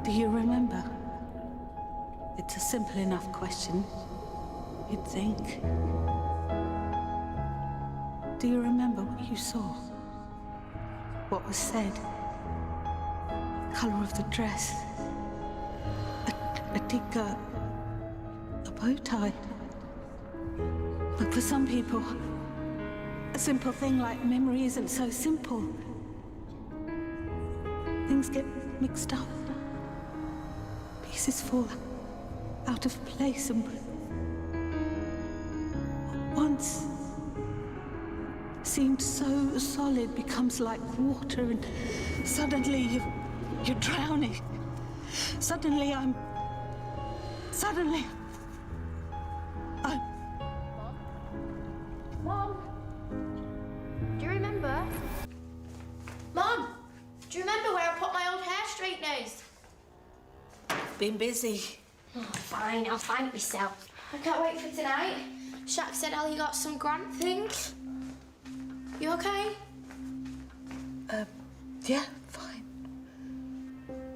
Do you remember? It's a simple enough question, you'd think. Do you remember what you saw? What was said? Colour of the dress? A tigger? A bow tie? But for some people, a simple thing like memory isn't so simple. Things get mixed up. Pieces fall out of place, and what once seemed so solid becomes like water, and suddenly you're drowning. Suddenly I'm... Mom? Do you remember? Mom! Do you remember where I put my old hair straighteners? Been busy. Oh, fine, I'll find it myself. I can't wait for tonight. Shaq said Ellie got some grant thing. You okay? Yeah, fine.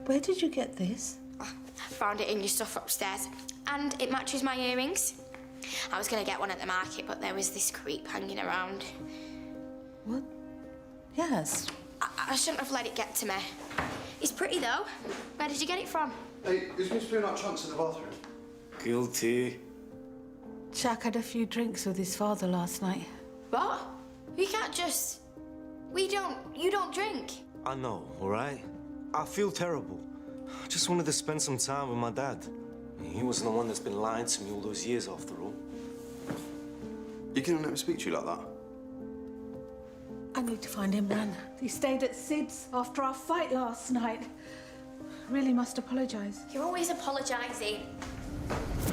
Where did you get this? I found it in your stuff upstairs. And it matches my earrings. I was going to get one at the market, but there was this creep hanging around. What? Yes. I shouldn't have let it get to me. It's pretty, though. Where did you get it from? Hey, is Miss Blue not trunks in the bathroom? Guilty. Shaq had a few drinks with his father last night. What? You can't just... You don't drink. I know, all right? I feel terrible. I just wanted to spend some time with my dad. He wasn't the one that's been lying to me all those years, after all. You couldn't let me speak to you like that? I need to find him, Ran. He stayed at Sid's after our fight last night. Really must apologise. You're always apologising.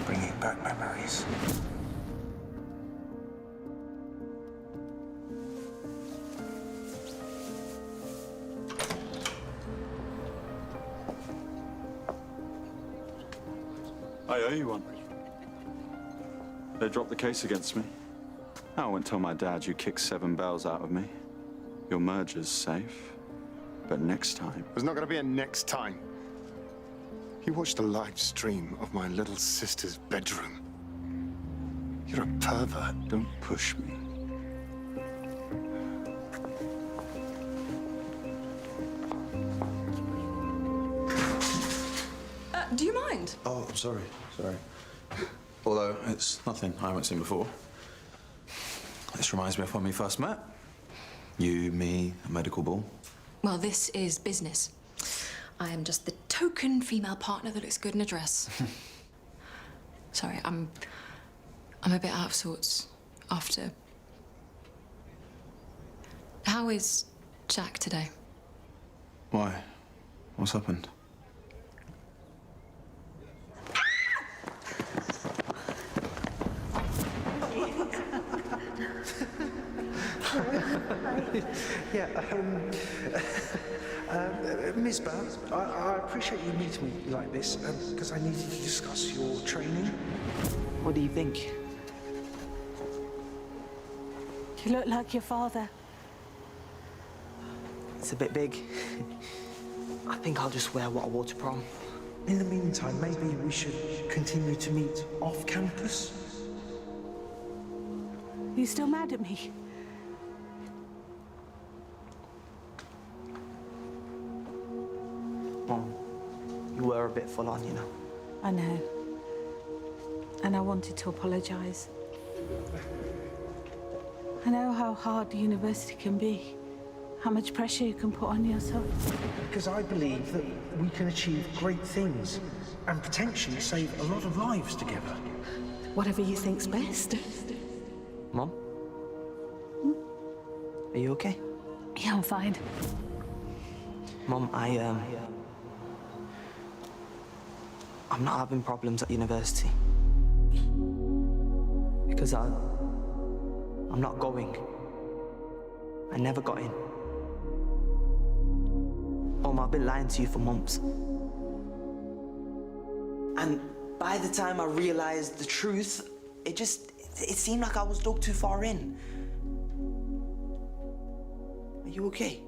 Bringing back memories. I owe you one. They dropped the case against me. I won't tell my dad you kicked 7 bells out of me. Your merger's safe. But next time... There's not going to be a next time. You watched a live stream of my little sister's bedroom. You're a pervert. Don't push me. Do you mind? Oh, sorry. Although, it's nothing I haven't seen before. This reminds me of when we first met. You, me, a medical ball. Well, this is business. I am just the token female partner that looks good in a dress. Sorry, I'm a bit out of sorts after... How is Jack today? Why? What's happened? Ms. Bell, I appreciate you meeting me like this, because I needed to discuss your training. What do you think? You look like your father. It's a bit big. I think I'll just wear what I wore to prom. In the meantime, maybe we should continue to meet off campus? You still mad at me? Mom, you were a bit full on, you know. I know. And I wanted to apologise. I know how hard the university can be, how much pressure you can put on yourself. Because I believe that we can achieve great things and potentially save a lot of lives together. Whatever you think's best. Mom? Are you okay? Yeah, I'm fine. Mom, I'm not having problems at university. Because I'm not going. I never got in. Mom, I've been lying to you for months. And by the time I realized the truth, it seemed like I was dug too far in. Are you okay?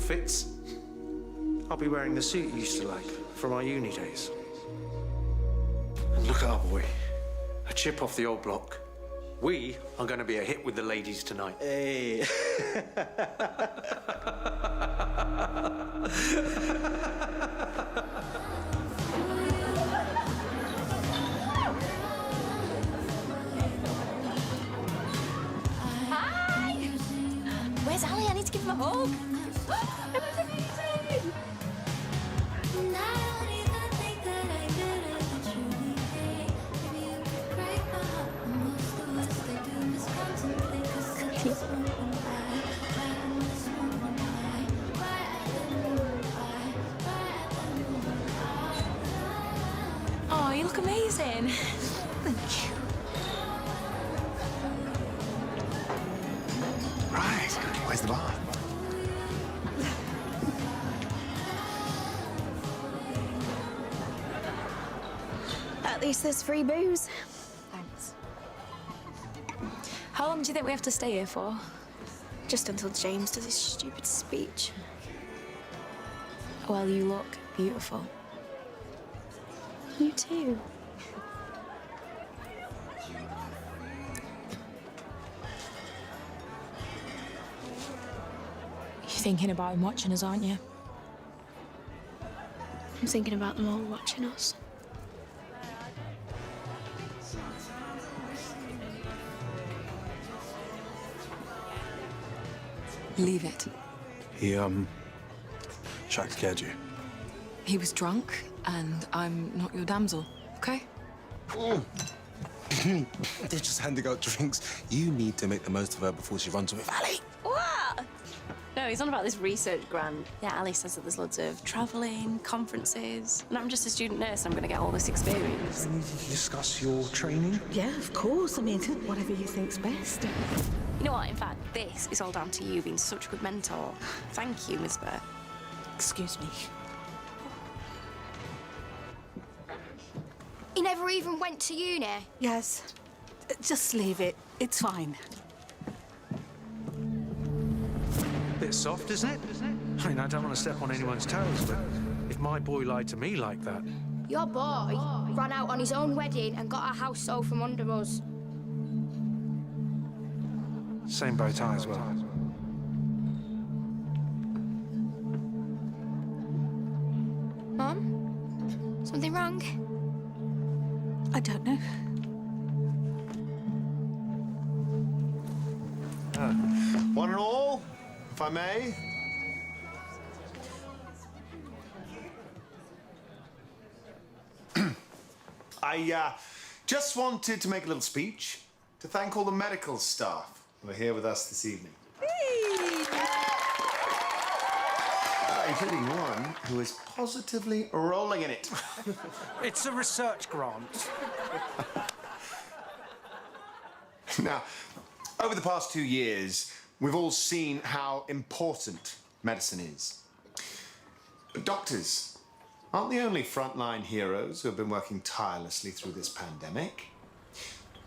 fits. I'll be wearing the suit you used to like from our uni days. And look at our boy. A chip off the old block. We are going to be a hit with the ladies tonight. Hey. Hi! Where's Ali? I need to give him a hug. It was amazing! Oh, you look amazing. Thank you. Right. Where's the bar? At least there's free booze. Thanks. How long do you think we have to stay here for? Just until James does his stupid speech. Well, you look beautiful. You too. You're thinking about him watching us, aren't you? I'm thinking about them all watching us. Leave it. He, Shaq scared you. He was drunk, and I'm not your damsel, okay? They're just handing out drinks. You need to make the most of her before she runs with Ali. What? No, he's on about this research grant. Yeah, Ali says that there's loads of travelling, conferences, and I'm just a student nurse. I'm going to get all this experience. We need to discuss your training. Yeah, of course. I mean, whatever you think's best. You know what? In fact, this is all down to you being such a good mentor. Thank you, Miss Burr. Excuse me. He never even went to uni. Yes. Just leave it. It's fine. Bit soft, isn't it? I mean, I don't want to step on anyone's toes, but if my boy lied to me like that... Your boy ran out on his own wedding and got our house sold from under us. Same bow tie as well. Mum? Something wrong? I don't know. One and all, if I may. I just wanted to make a little speech to thank all the medical staff who are here with us this evening. Including one who is positively rolling in it. It's a research grant. Now, over the past 2 years, we've all seen how important medicine is. But doctors aren't the only frontline heroes who have been working tirelessly through this pandemic.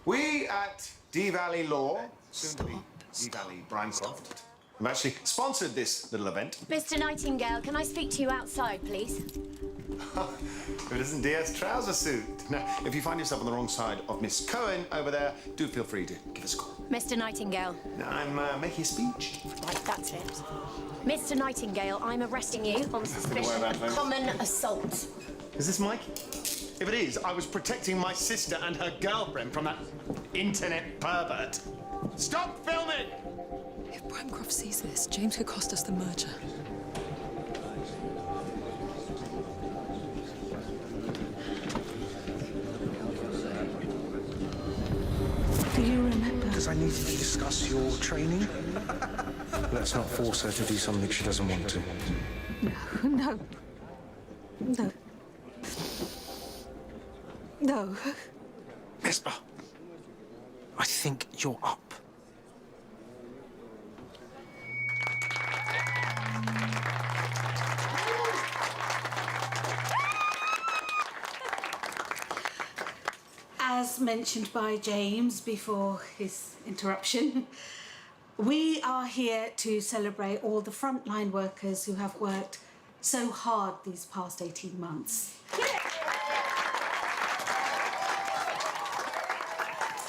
We at D Valley Law, soon to be D Valley Brimecroft, have actually sponsored this little event. Mr. Nightingale, can I speak to you outside, please? If it isn't DS trouser suit. Now, if you find yourself on the wrong side of Miss Cohen over there, do feel free to give us a call. Mr. Nightingale. Now, I'm making a speech. Right, that's it. Mr. Nightingale, I'm arresting you on suspicion of common assault. Is this Mikey? If it is, I was protecting my sister and her girlfriend from that internet pervert. Stop filming! If Brimecroft sees this, James could cost us the merger. Do you remember? Because I needed to discuss your training. Let's not force her to do something she doesn't want to. No. No. No. Esper, I think you're up. As mentioned by James before his interruption, We are here to celebrate all the frontline workers who have worked so hard these past 18 months.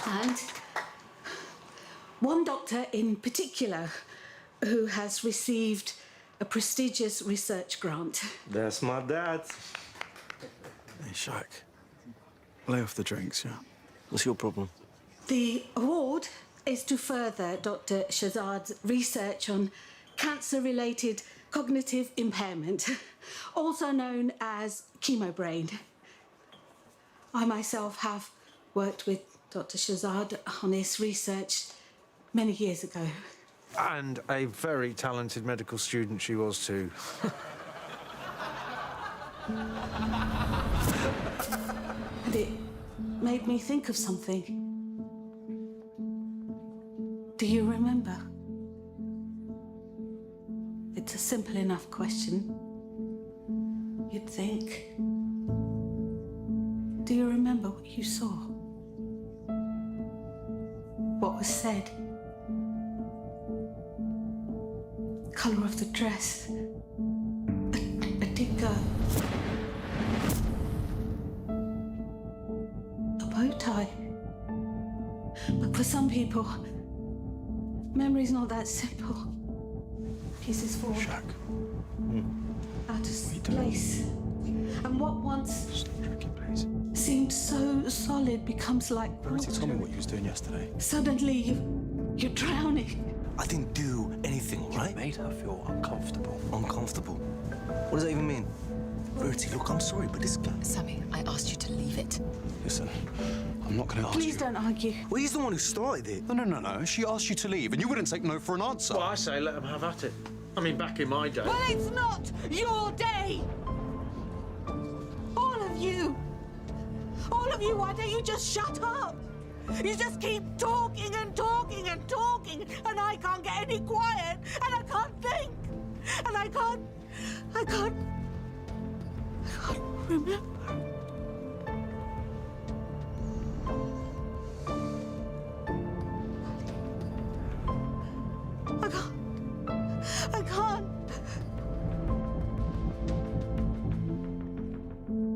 And one doctor in particular who has received a prestigious research grant. That's my dad. Hey, Shaq. Lay off the drinks, yeah? What's your problem? The award is to further Dr. Shazad's research on cancer-related cognitive impairment, also known as chemobrain. I myself have worked with Dr. Shazad on his research many years ago. And a very talented medical student she was too. And it made me think of something. Do you remember? It's a simple enough question. You'd think. Do you remember what you saw? What was said? Colour of the dress. A digger. A bow tie. But for some people, memory's not that simple. Pieces fall out of place. And what once Stop drinking, please. seemed so solid becomes like Verity, water. tell me what you was doing yesterday. Suddenly, you're drowning. I didn't do anything, all right? You made her feel uncomfortable. Uncomfortable? What does that even mean? Verity, look, I'm sorry, but this guy... Sammy, I asked you to leave it. Listen, I'm not going to ask you... Please don't argue. Well, he's the one who started it. No. She asked you to leave, and you wouldn't take no for an answer. Well, I say let them have at it. I mean, back in my day. Well, it's not your day. All of you, why don't you just shut up? You just keep talking and talking and talking, and I can't get any quiet, and I can't think, and I can't remember.